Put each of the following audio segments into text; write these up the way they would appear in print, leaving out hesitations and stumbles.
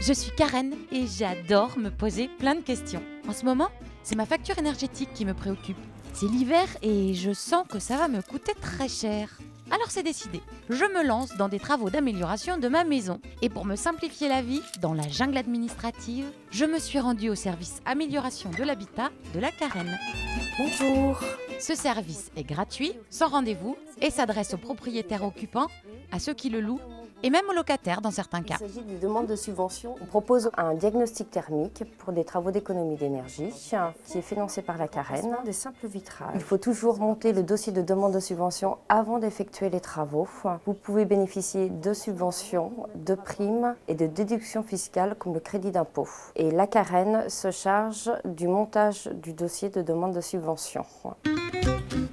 Je suis Karen et j'adore me poser plein de questions. En ce moment, c'est ma facture énergétique qui me préoccupe. C'est l'hiver et je sens que ça va me coûter très cher. Alors c'est décidé, je me lance dans des travaux d'amélioration de ma maison. Et pour me simplifier la vie, dans la jungle administrative, je me suis rendue au service amélioration de l'habitat de la Carène. Bonjour. Ce service est gratuit, sans rendez-vous, et s'adresse aux propriétaires occupants, à ceux qui le louent, et même aux locataires dans certains cas. Il s'agit d'une demande de subvention. On propose un diagnostic thermique pour des travaux d'économie d'énergie qui est financé par la Carène. Des simples vitrages. Il faut toujours monter le dossier de demande de subvention avant d'effectuer les travaux. Vous pouvez bénéficier de subventions, de primes et de déductions fiscales comme le crédit d'impôt. Et la Carène se charge du montage du dossier de demande de subvention.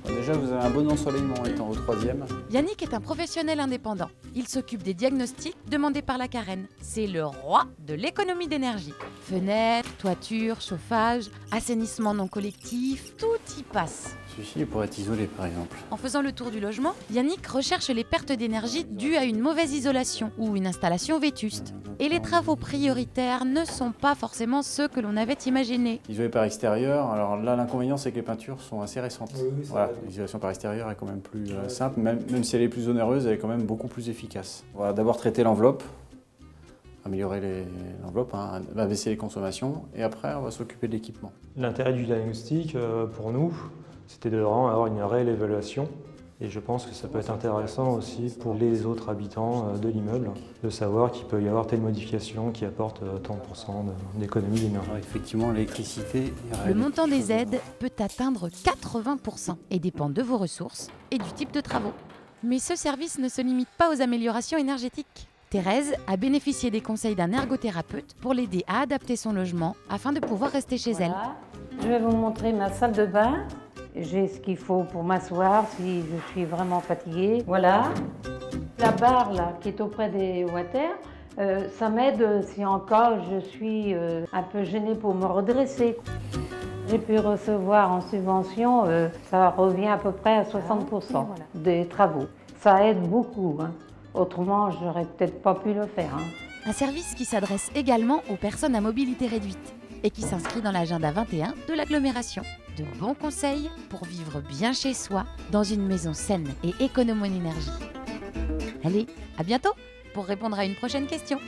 Déjà, vous avez un bon ensoleillement étant au 3e. Yannick est un professionnel indépendant. Il s'occupe des diagnostics demandés par la Carène. C'est le roi de l'économie d'énergie. Fenêtres, toiture, chauffage, assainissement non collectif, tout y passe. Celui-ci pourrait être isolé, par exemple. En faisant le tour du logement, Yannick recherche les pertes d'énergie dues à une mauvaise isolation ou une installation vétuste. Et les travaux prioritaires ne sont pas forcément ceux que l'on avait imaginés. Isolé par extérieur, alors là, l'inconvénient, c'est que les peintures sont assez récentes. Oui, voilà, l'isolation par extérieur est quand même plus simple, même si elle est plus onéreuse, elle est quand même beaucoup plus efficace. Voilà, d'abord traiter l'enveloppe, améliorer l'enveloppe, baisser les consommations, et après, on va s'occuper de l'équipement. L'intérêt du diagnostic, pour nous, c'était de vraiment avoir une réelle évaluation. Et je pense que ça peut être intéressant aussi pour les autres habitants de l'immeuble, de savoir qu'il peut y avoir telle modification qui apporte tant de pourcents d'économie d'énergie. Effectivement, l'électricité... Le montant des aides peut atteindre 80% et dépend de vos ressources et du type de travaux. Mais ce service ne se limite pas aux améliorations énergétiques. Thérèse a bénéficié des conseils d'un ergothérapeute pour l'aider à adapter son logement afin de pouvoir rester chez elle. Je vais vous montrer ma salle de bain. J'ai ce qu'il faut pour m'asseoir si je suis vraiment fatiguée. Voilà. La barre là, qui est auprès des water, ça m'aide si en cas je suis un peu gênée pour me redresser. J'ai pu recevoir en subvention, ça revient à peu près à 60% des travaux. Ça aide beaucoup, hein. Autrement, je n'aurais peut-être pas pu le faire. Hein. Un service qui s'adresse également aux personnes à mobilité réduite et qui s'inscrit dans l'agenda 21 de l'agglomération. De bons conseils pour vivre bien chez soi, dans une maison saine et économe en énergie. Allez, à bientôt pour répondre à une prochaine question.